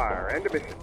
fire. End of mission.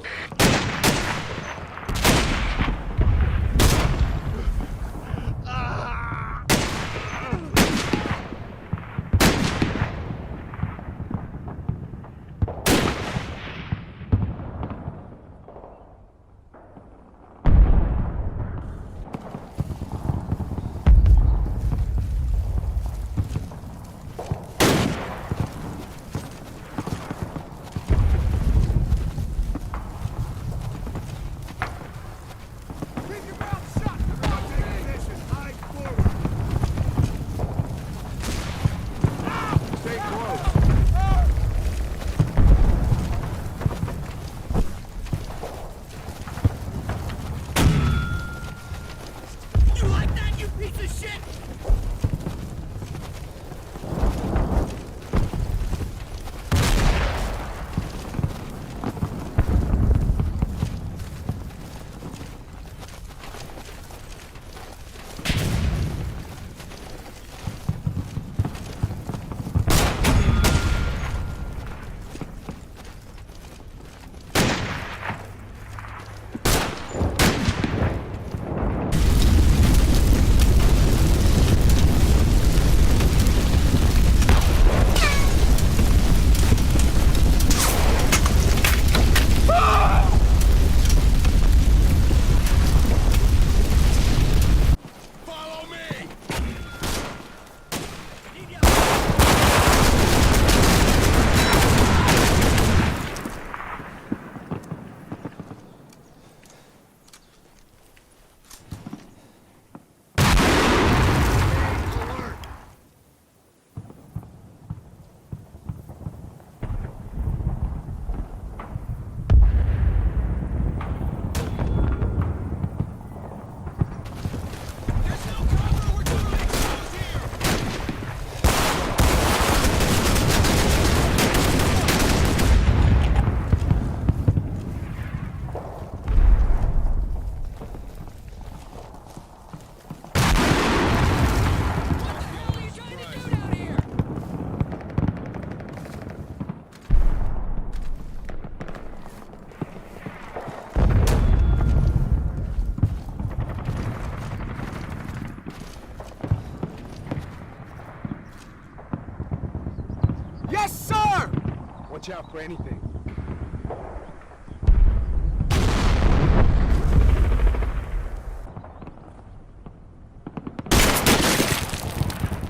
Watch out for anything.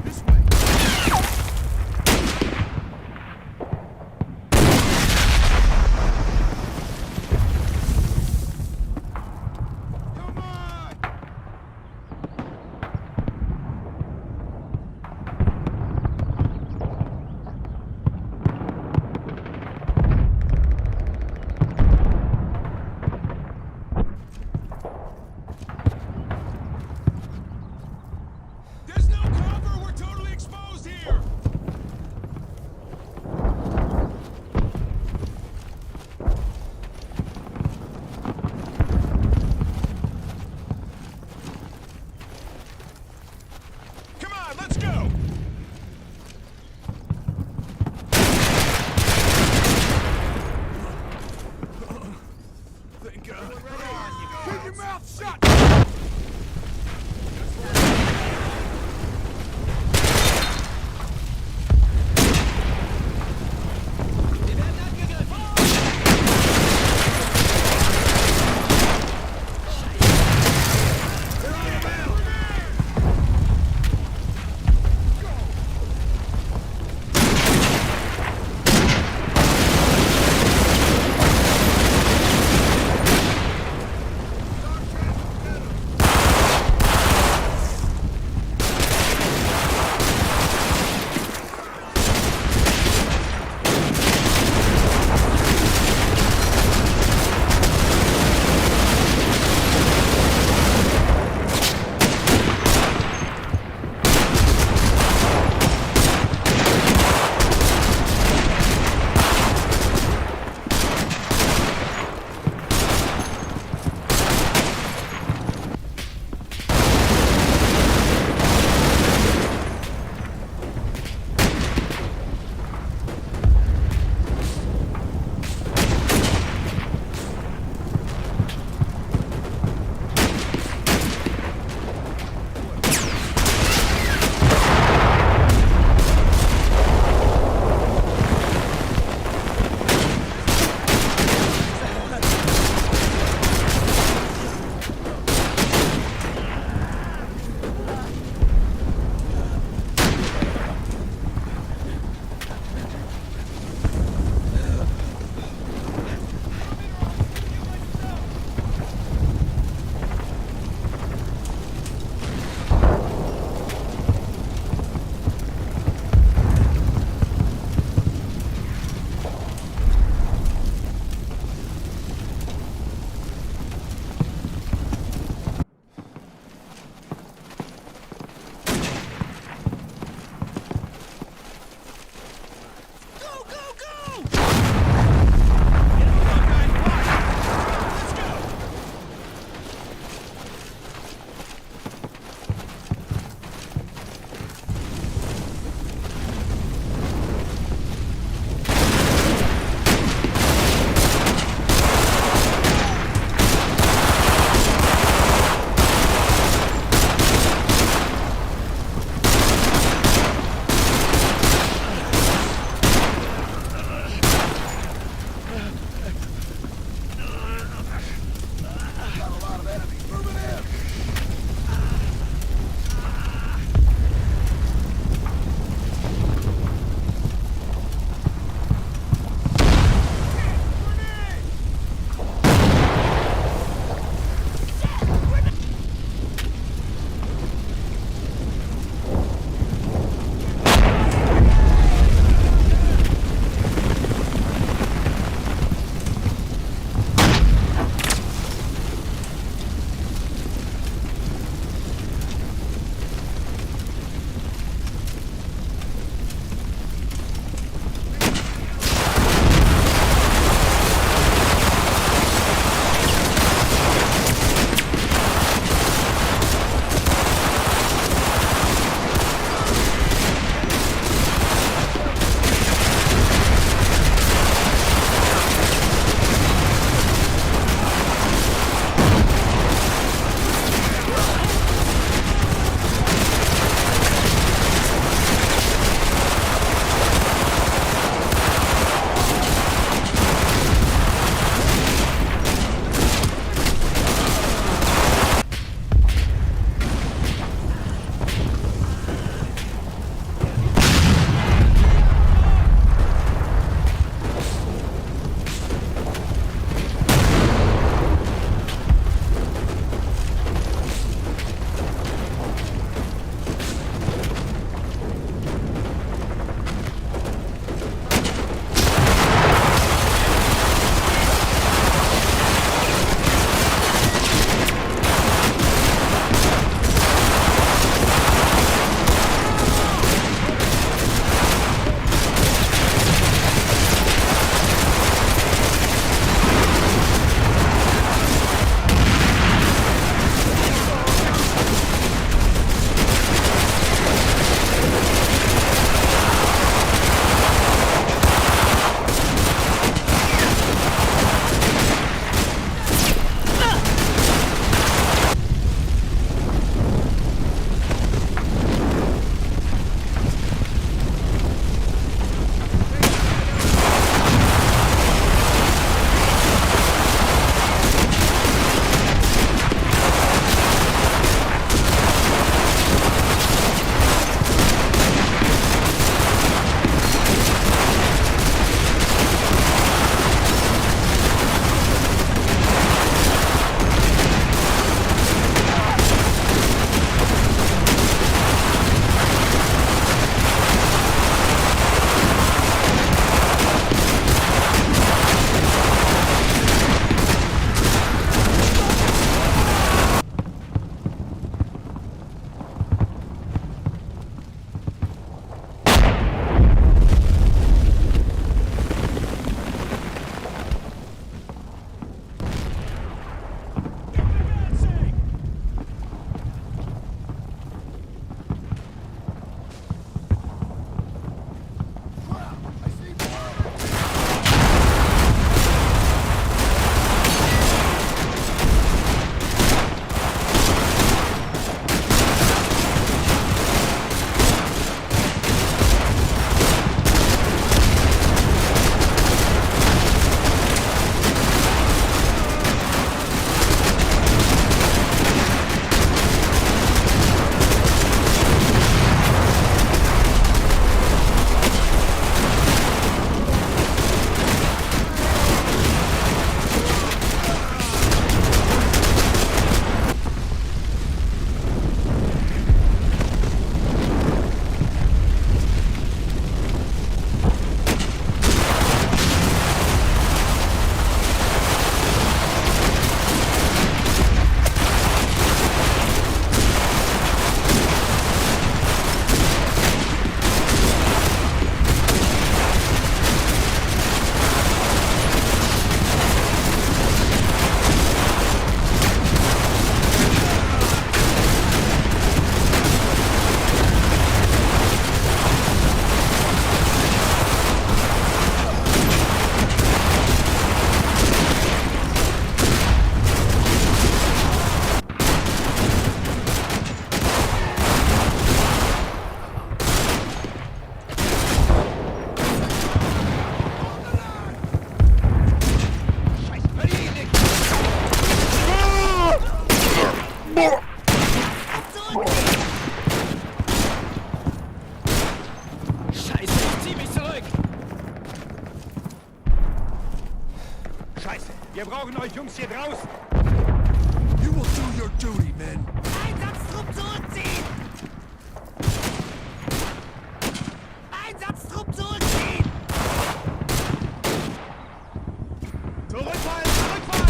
This way. Come on! Wir brauchen euch Jungs hier draußen. You will do your duty, men. Einsatztrupp zurückziehen! Einsatztrupp zurückziehen! Zurückfallen! Zurückfallen!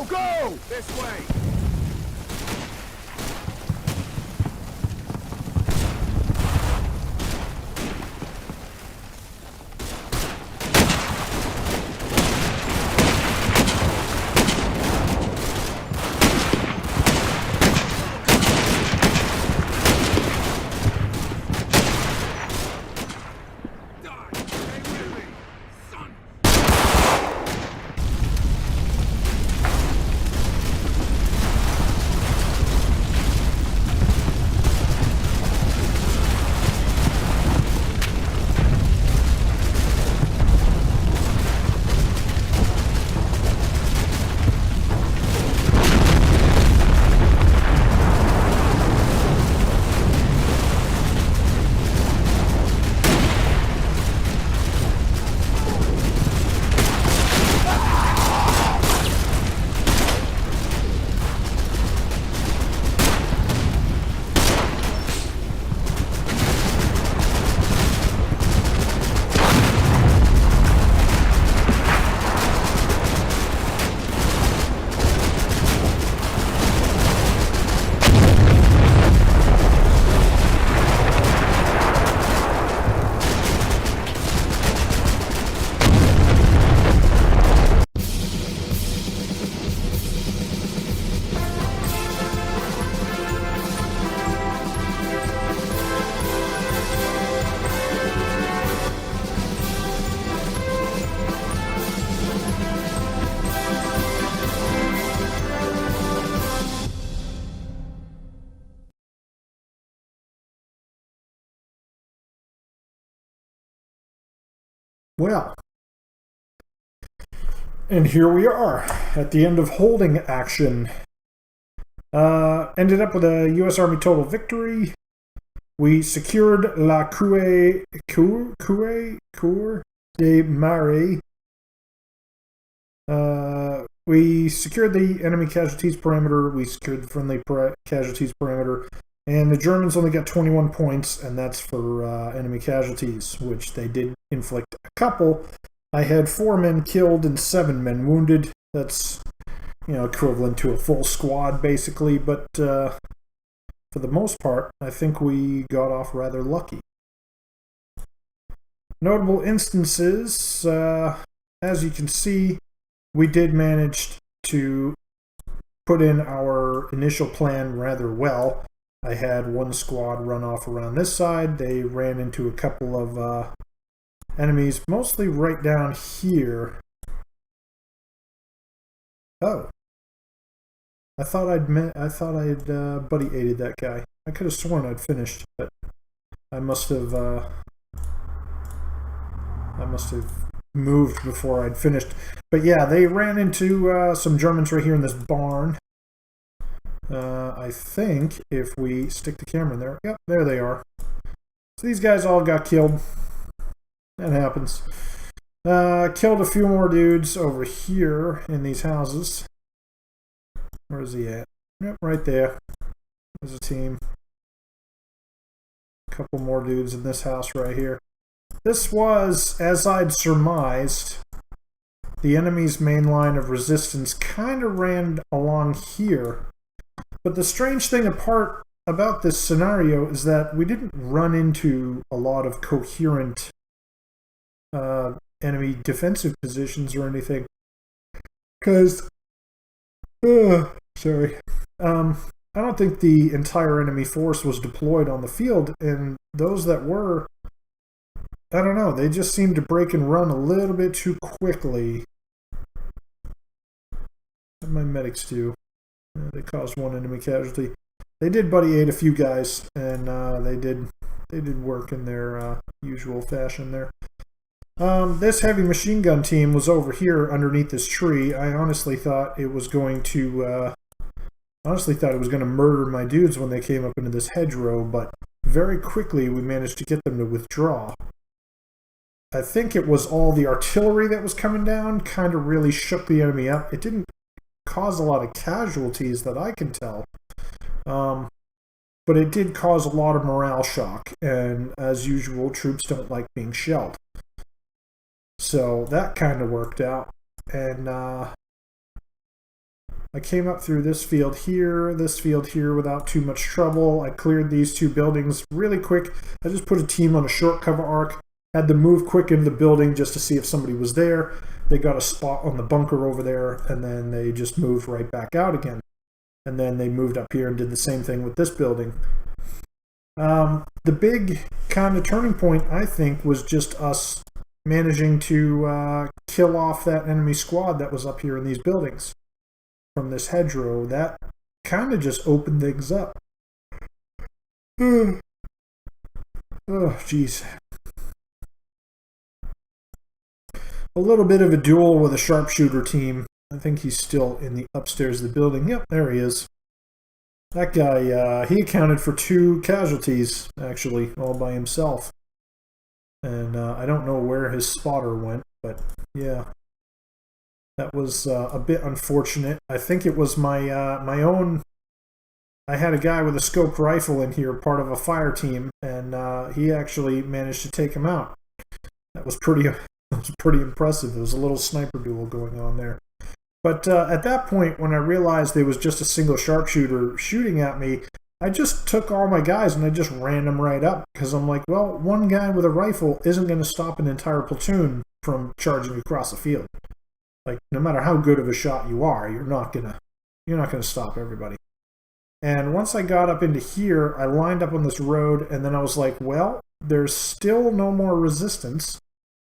Go! This way! Well, and here we are at the end of holding action. Ended up with a U.S. Army total victory. We secured La Cour de Marais. We secured the enemy casualties parameter. We secured the friendly casualties parameter. And the Germans only got 21 points, and that's for enemy casualties, which they did inflict a couple. I had 4 men killed and 7 men wounded. That's, equivalent to a full squad, basically. But for the most part, I think we got off rather lucky. Notable instances, as you can see, we did manage to put in our initial plan rather well. I had 1 squad run off around this side. They ran into a couple of enemies, mostly right down here. Oh. I thought I'd buddy aided that guy. I could have sworn I'd finished, but I must have moved before I'd finished. But yeah, they ran into some Germans right here in this barn. I think if we stick the camera in there, yep, there they are. So these guys all got killed. That happens. Killed a few more dudes over here in these houses. Where is he at? Yep, right there. There's a team. A couple more dudes in this house right here. This was, as I'd surmised, the enemy's main line of resistance kind of ran along here. But the strange thing about this scenario is that we didn't run into a lot of coherent enemy defensive positions or anything. Because, sorry. I don't think the entire enemy force was deployed on the field, and those that were I don't know. They just seem to break and run a little bit too quickly. What my medics do? They caused one enemy casualty. They did buddy aid a few guys, and they did work in their usual fashion there. This heavy machine gun team was over here underneath this tree. I honestly thought it was going to murder my dudes when they came up into this hedgerow, but very quickly we managed to get them to withdraw. I think it was all the artillery that was coming down kind of really shook the enemy up. It didn't cause a lot of casualties that I can tell, but it did cause a lot of morale shock, and as usual, troops don't like being shelled. So that kind of worked out, and I came up through this field here without too much trouble. I cleared these two buildings really quick. I just put a team on a short cover arc, had to move quick into the building just to see if somebody was there. They got a spot on the bunker over there, and then they just moved right back out again. And then they moved up here and did the same thing with this building. The big kind of turning point, I think, was just us managing to kill off that enemy squad that was up here in these buildings from this hedgerow. That kind of just opened things up. Oh, jeez. A little bit of a duel with a sharpshooter team. I think he's still in the upstairs of the building. Yep, there he is. That guy, he accounted for 2 casualties, actually, all by himself. And I don't know where his spotter went, but yeah. That was a bit unfortunate. I think it was my own... I had a guy with a scoped rifle in here, part of a fire team, and he actually managed to take him out. That was pretty impressive. There was a little sniper duel going on there. But at that point, when I realized there was just a single sharpshooter shooting at me, I just took all my guys and I just ran them right up. Because I'm like, well, one guy with a rifle isn't going to stop an entire platoon from charging across the field. Like, no matter how good of a shot you are, you're not gonna stop everybody. And once I got up into here, I lined up on this road, and then I was like, well, there's still no more resistance.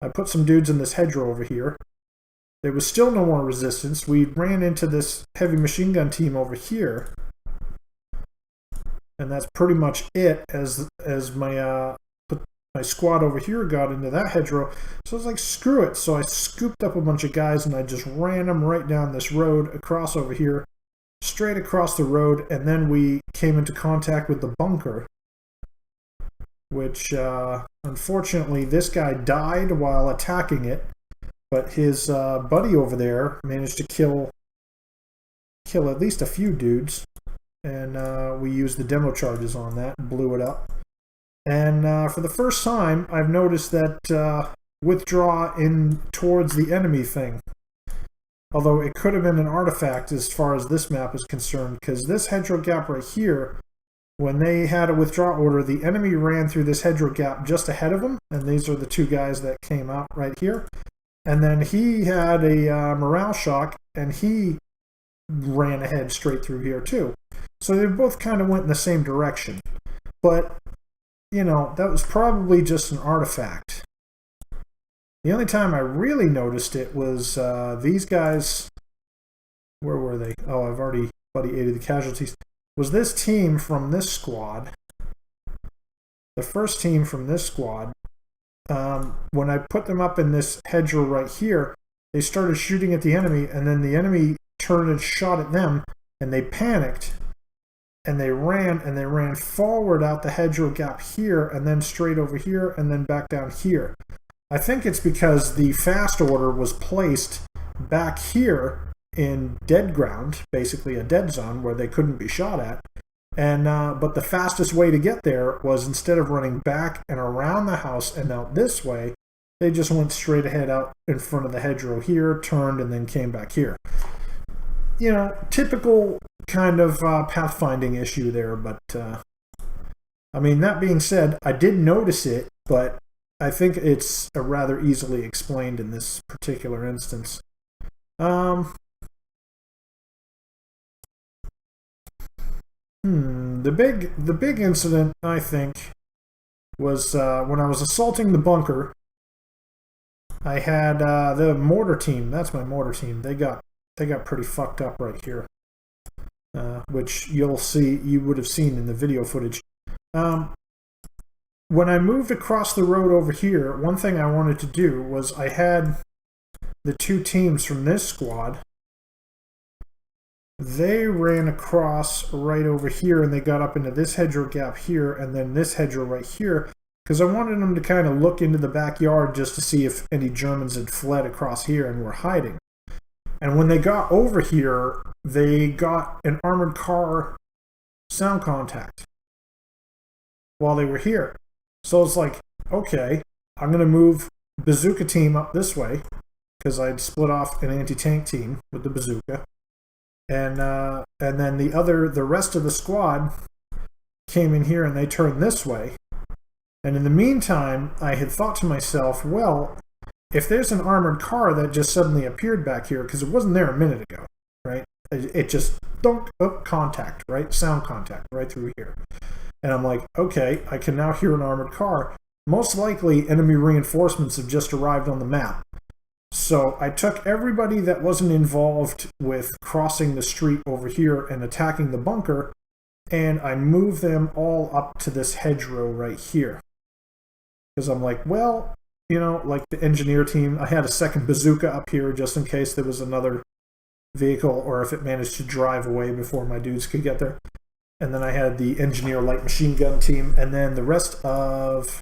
I put some dudes in this hedgerow over here. There was still no more resistance. We ran into this heavy machine gun team over here. And that's pretty much it as my squad over here got into that hedgerow. So I was like, screw it. So I scooped up a bunch of guys and I just ran them right down this road across over here, straight across the road. And then we came into contact with the bunker, which unfortunately this guy died while attacking it. But his buddy over there managed to kill at least a few dudes. And we used the demo charges on that and blew it up. And for the first time, I've noticed that withdraw in towards the enemy thing. Although it could have been an artifact as far as this map is concerned, because this hedgerow gap right here, when they had a withdraw order, the enemy ran through this hedgerow gap just ahead of them, and these are the 2 guys that came out right here. And then he had a morale shock, and he ran ahead straight through here too. So they both kind of went in the same direction. But, you know, that was probably just an artifact. The only time I really noticed it was these guys... Where were they? Oh, I've already buddy aided the casualties. Was this team from this squad. The first team from this squad. When I put them up in this hedgerow right here, they started shooting at the enemy, and then the enemy turned and shot at them, and they panicked, and they ran forward out the hedgerow gap here, and then straight over here, and then back down here. I think it's because the fast order was placed back here in dead ground, basically a dead zone where they couldn't be shot at. And but the fastest way to get there was, instead of running back and around the house and out this way, they just went straight ahead out in front of the hedgerow here, turned, and then came back here. You know, typical kind of pathfinding issue there, but I mean, that being said, I did notice it, but I think it's rather easily explained in this particular instance. The big incident, I think, was when I was assaulting the bunker, I had the mortar team. That's my mortar team. They got pretty fucked up right here, which you would have seen in the video footage. When I moved across the road over here, one thing I wanted to do was I had the two teams from this squad. They ran across right over here and they got up into this hedgerow gap here and then this hedgerow right here, because I wanted them to kind of look into the backyard just to see if any Germans had fled across here and were hiding. And when they got over here, they got an armored car sound contact while they were here. So it's like, okay, I'm going to move bazooka team up this way because I'd split off an anti-tank team with the bazooka. And then the rest of the squad came in here and they turned this way. And in the meantime, I had thought to myself, well, if there's an armored car that just suddenly appeared back here, because it wasn't there a minute ago, right? It just, contact, right? Sound contact right through here. And I'm like, okay, I can now hear an armored car. Most likely, enemy reinforcements have just arrived on the map. So I took everybody that wasn't involved with crossing the street over here and attacking the bunker, and I moved them all up to this hedgerow right here. Because I'm like, well, you know, like the engineer team, I had a second bazooka up here just in case there was another vehicle or if it managed to drive away before my dudes could get there. And then I had the engineer light machine gun team, and then the rest of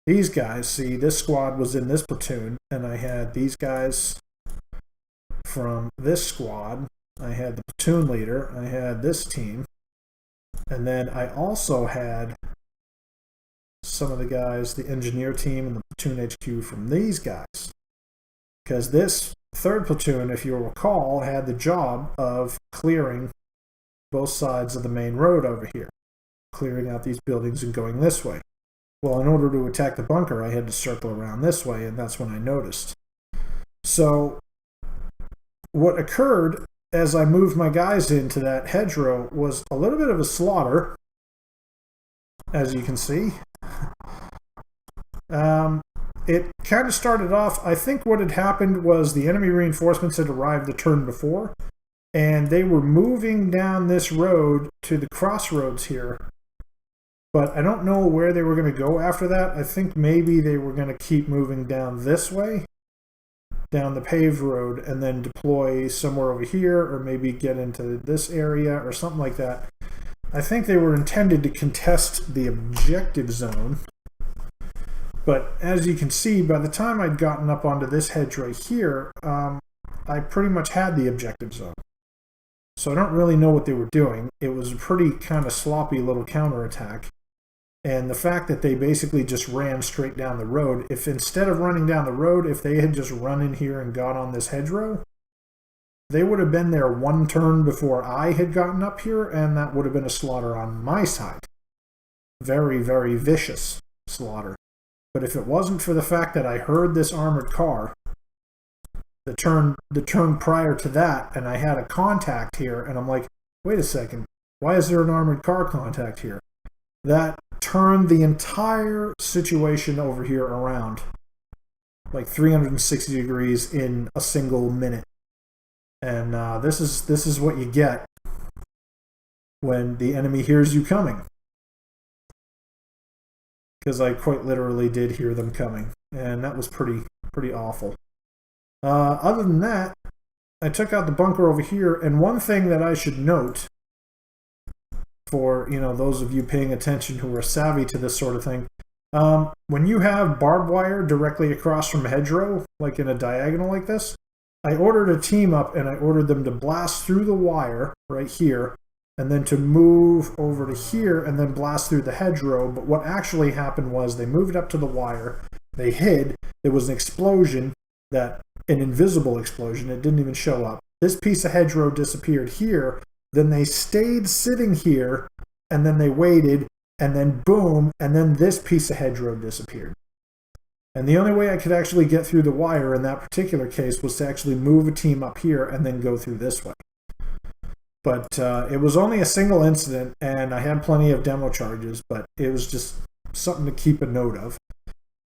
these guys, see, this squad was in this platoon, and I had these guys from this squad. I had the platoon leader, I had this team, and then I also had some of the guys, the engineer team and the platoon HQ from these guys. Because this third platoon, if you'll recall, had the job of clearing both sides of the main road over here, clearing out these buildings and going this way. Well, in order to attack the bunker, I had to circle around this way, and that's when I noticed. So what occurred as I moved my guys into that hedgerow was a little bit of a slaughter, as you can see. It kind of started off, I think what had happened was the enemy reinforcements had arrived the turn before, and they were moving down this road to the crossroads here. But I don't know where they were going to go after that. I think maybe they were going to keep moving down this way, down the paved road, and then deploy somewhere over here, or maybe get into this area or something like that. I think they were intended to contest the objective zone. But as you can see, by the time I'd gotten up onto this hedge right here, I pretty much had the objective zone. So I don't really know what they were doing. It was a pretty kind of sloppy little counterattack. And the fact that they basically just ran straight down the road, if instead of running down the road, if they had just run in here and got on this hedgerow, they would have been there one turn before I had gotten up here, and that would have been a slaughter on my side. Very, very vicious slaughter. But if it wasn't for the fact that I heard this armored car, the turn prior to that, and I had a contact here, and I'm like, wait a second, why is there an armored car contact here? That turned the entire situation over here around like 360 degrees in a single minute. And this is what you get when the enemy hears you coming. Because I quite literally did hear them coming, and that was pretty awful. Other than that, I took out the bunker over here, and one thing that I should note for, you know, those of you paying attention who are savvy to this sort of thing, when you have barbed wire directly across from a hedgerow, like in a diagonal like this, I ordered a team up and I ordered them to blast through the wire right here, and then to move over to here and then blast through the hedgerow. But what actually happened was they moved up to the wire, they hid, there was an explosion, an invisible explosion, it didn't even show up. This piece of hedgerow disappeared here, then they stayed sitting here, and then they waited, and then boom, and then this piece of hedgerow disappeared. And the only way I could actually get through the wire in that particular case was to actually move a team up here and then go through this way. But it was only a single incident, and I had plenty of demo charges, but it was just something to keep a note of.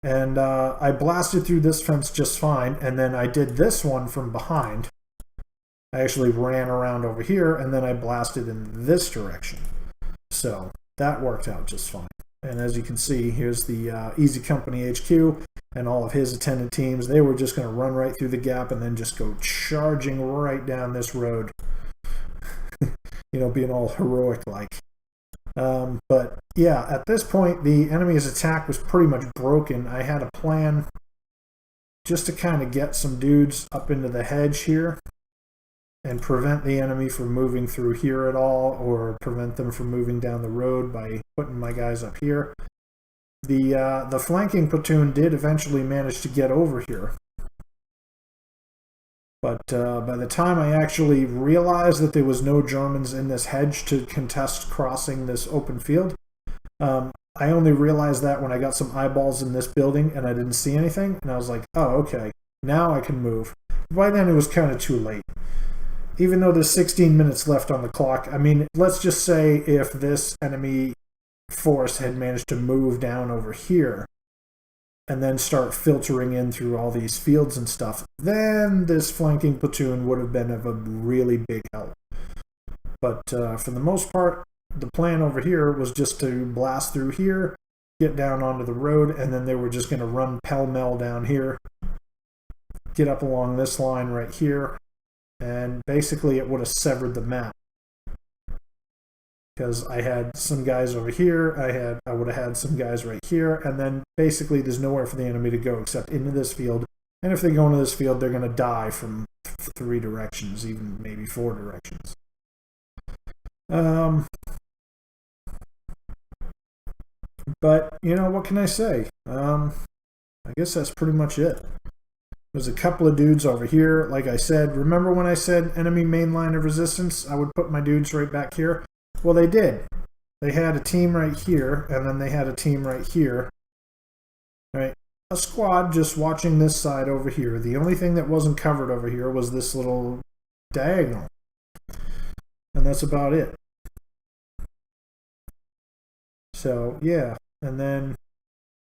And I blasted through this fence just fine, and then I did this one from behind. I actually ran around over here, and then I blasted in this direction. So that worked out just fine. And as you can see, here's the Easy Company HQ and all of his attendant teams. They were just going to run right through the gap and then just go charging right down this road. You know, being all heroic-like. But yeah, at this point, the enemy's attack was pretty much broken. I had a plan just to kind of get some dudes up into the hedge here and prevent the enemy from moving through here at all, or prevent them from moving down the road by putting my guys up here. The flanking platoon did eventually manage to get over here. But by the time I actually realized that there was no Germans in this hedge to contest crossing this open field, I only realized that when I got some eyeballs in this building and I didn't see anything, and I was like, oh, okay, now I can move. By then it was kind of too late. Even though there's 16 minutes left on the clock, I mean, let's just say if this enemy force had managed to move down over here and then start filtering in through all these fields and stuff, then this flanking platoon would have been of a really big help. But for the most part, the plan over here was just to blast through here, get down onto the road, and then they were just going to run pell-mell down here, get up along this line right here, and basically it would have severed the map. Because I had some guys over here, I would have had some guys right here, and then basically there's nowhere for the enemy to go except into this field. And if they go into this field, they're going to die from 3 directions, even maybe 4 directions. But, you know, what can I say? I guess that's pretty much it. There's a couple of dudes over here. Like I said, remember when I said enemy main line of resistance? I would put my dudes right back here. Well, they did. They had a team right here, and then they had a team right here. Right? A squad just watching this side over here. The only thing that wasn't covered over here was this little diagonal. And that's about it. So, yeah. And then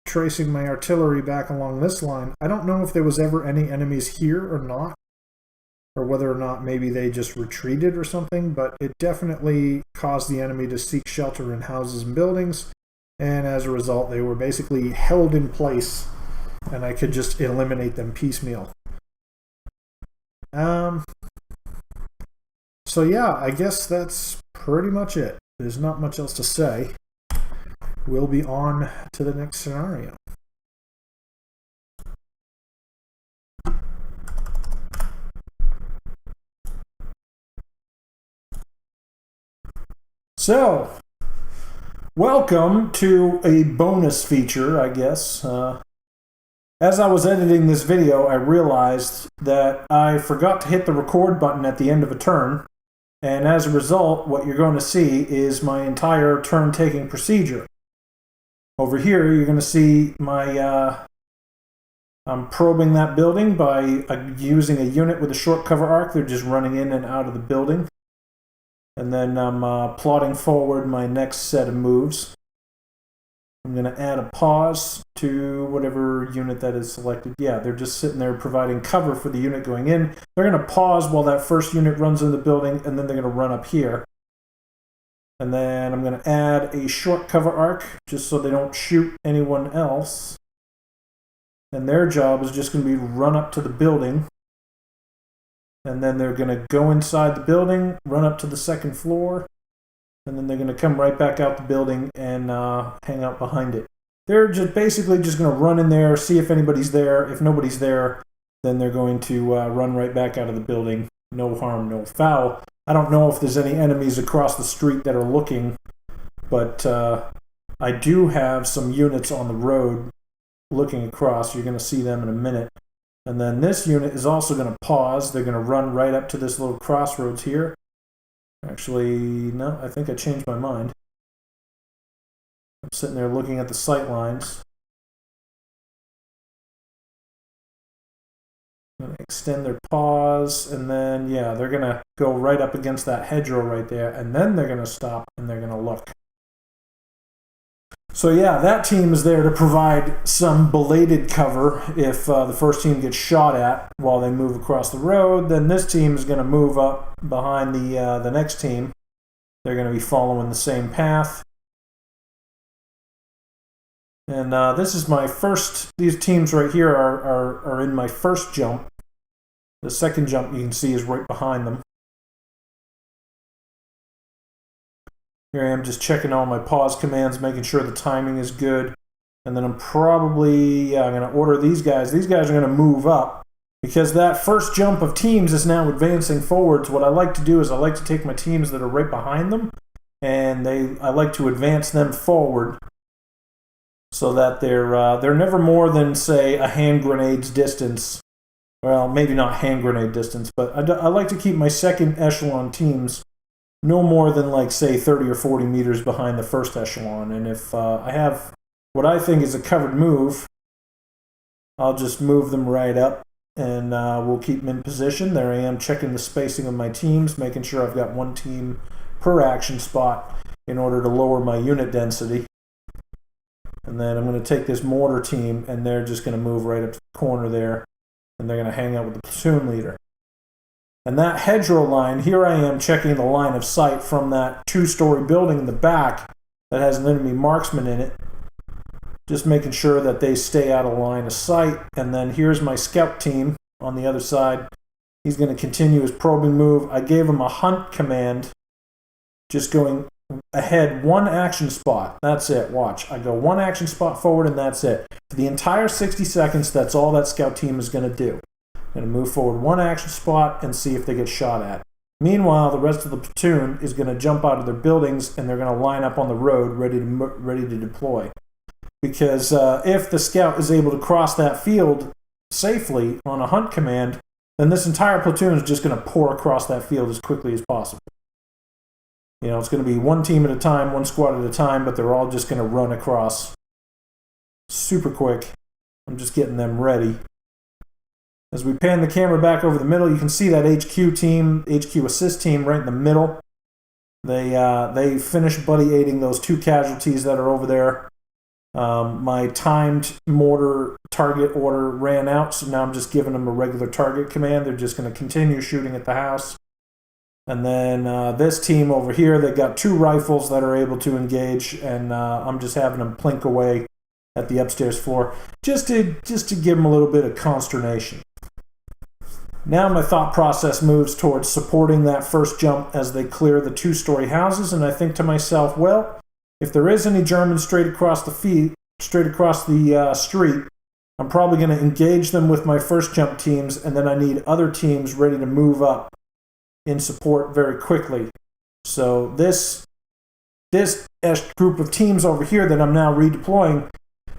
tracing my artillery back along this line, I don't know if there was ever any enemies here or not, or whether or not maybe they just retreated or something, but it definitely caused the enemy to seek shelter in houses and buildings, and as a result they were basically held in place, and I could just eliminate them piecemeal. So yeah, I guess that's pretty much it. There's not much else to say. We'll be on to the next scenario. So, welcome to a bonus feature, I guess. As I was editing this video, I realized that I forgot to hit the record button at the end of a turn, and as a result, what you're going to see is my entire turn-taking procedure. Over here, you're going to see my, I'm probing that building by using a unit with a short cover arc. They're just running in and out of the building. And then I'm plotting forward my next set of moves. I'm going to add a pause to whatever unit that is selected. Yeah, they're just sitting there providing cover for the unit going in. They're going to pause while that first unit runs in the building, and then they're going to run up here. And then I'm going to add a short cover arc, just so they don't shoot anyone else. And their job is just going to be run up to the building. And then they're going to go inside the building, run up to the second floor, and then they're going to come right back out the building and hang out behind it. They're just basically just going to run in there, see if anybody's there. If nobody's there, then they're going to run right back out of the building. No harm, no foul. I don't know if there's any enemies across the street that are looking, but I do have some units on the road looking across. You're going to see them in a minute. And then this unit is also going to pause. They're going to run right up to this little crossroads here. Actually, no, I think I changed my mind. I'm sitting there looking at the sight lines. I'm going to extend their pause, and then, yeah, they're going to go right up against that hedgerow right there, and then they're going to stop, and they're going to look. So yeah, that team is there to provide some belated cover if the first team gets shot at while they move across the road. Then this team is going to move up behind the next team. They're going to be following the same path. And this is my first. These teams right here are in my first jump. The second jump you can see is right behind them. Here I am just checking all my pause commands, making sure the timing is good. And then I'm probably going to order these guys. These guys are going to move up because that first jump of teams is now advancing forwards. What I like to do is I like to take my teams that are right behind them, and I like to advance them forward so that they're never more than, say, a hand grenade's distance. Well, maybe not hand grenade distance, but I like to keep my second echelon teams no more than, like, say, 30 or 40 meters behind the first echelon. And if I have what I think is a covered move, I'll just move them right up, and we'll keep them in position. There I am checking the spacing of my teams, making sure I've got one team per action spot in order to lower my unit density. And then I'm going to take this mortar team, and they're just going to move right up to the corner there, and they're going to hang out with the platoon leader. And that hedgerow line, here I am checking the line of sight from that two-story building in the back that has an enemy marksman in it. Just making sure that they stay out of line of sight. And then here's my scout team on the other side. He's going to continue his probing move. I gave him a hunt command, just going ahead one action spot. That's it. Watch. I go one action spot forward, and that's it. For the entire 60 seconds, that's all that scout team is going to do. Going to move forward one action spot and see if they get shot at. Meanwhile, the rest of the platoon is going to jump out of their buildings, and they're going to line up on the road ready to deploy. Because if the scout is able to cross that field safely on a hunt command, then this entire platoon is just going to pour across that field as quickly as possible. You know, it's going to be one team at a time, one squad at a time, but they're all just going to run across super quick. I'm just getting them ready. As we pan the camera back over the middle, you can see that HQ team, HQ assist team right in the middle. They finished buddy aiding those two casualties that are over there. My timed mortar target order ran out, so now I'm just giving them a regular target command. They're just going to continue shooting at the house. And then this team over here, they got two rifles that are able to engage, and I'm just having them plink away at the upstairs floor just to give them a little bit of consternation. Now my thought process moves towards supporting that first jump as they clear the two-story houses, and I think to myself, well, if there is any Germans straight across the street, I'm probably going to engage them with my first jump teams, and then I need other teams ready to move up in support very quickly. So this group of teams over here that I'm now redeploying,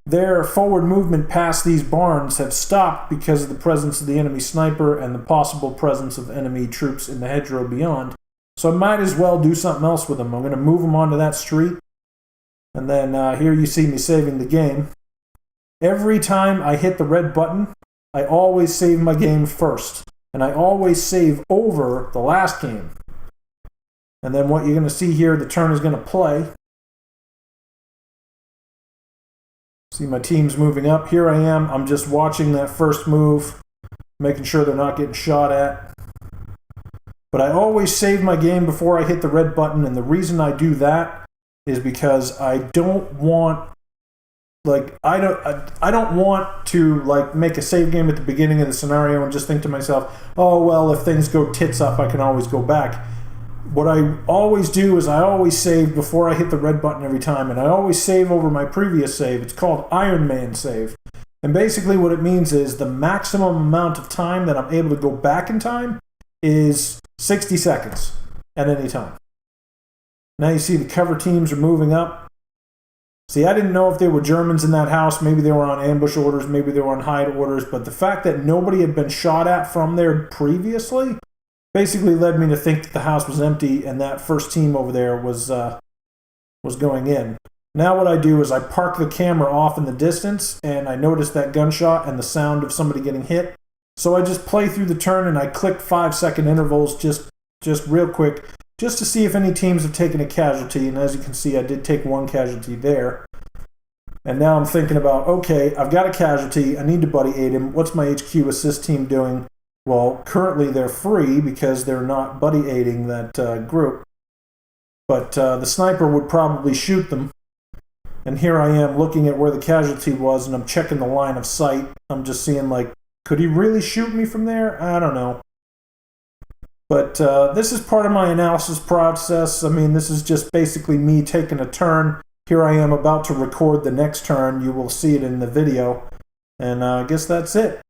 their forward movement past these barns have stopped because of the presence of the enemy sniper and the possible presence of enemy troops in the hedgerow beyond. So I might as well do something else with them. I'm going to move them onto that street. And then here you see me saving the game. Every time I hit the red button, I always save my game first. And I always save over the last game. And then what you're going to see here, the turn is going to play. See my team's moving up. Here I am. I'm just watching that first move, making sure they're not getting shot at. But I always save my game before I hit the red button, and the reason I do that is because I don't want, I don't want to make a save game at the beginning of the scenario and just think to myself, oh well, if things go tits up, I can always go back. What I always do is I always save before I hit the red button every time, and I always save over my previous save. It's called Iron Man save. And basically what it means is the maximum amount of time that I'm able to go back in time is 60 seconds at any time. Now you see the cover teams are moving up. See, I didn't know if there were Germans in that house. Maybe they were on ambush orders, maybe they were on hide orders, but the fact that nobody had been shot at from there previously basically led me to think that the house was empty and that first team over there was going in. Now what I do is I park the camera off in the distance, and I notice that gunshot and the sound of somebody getting hit. So I just play through the turn, and I click 5-second intervals just real quick, just to see if any teams have taken a casualty. And as you can see, I did take one casualty there. And now I'm thinking about, okay, I've got a casualty. I need to buddy aid him. What's my HQ assist team doing? Well, currently they're free because they're not buddy aiding that group. But the sniper would probably shoot them. And here I am looking at where the casualty was, and I'm checking the line of sight. I'm just seeing, like, could he really shoot me from there? I don't know. But this is part of my analysis process. I mean, this is just basically me taking a turn. Here I am about to record the next turn. You will see it in the video. And I guess that's it.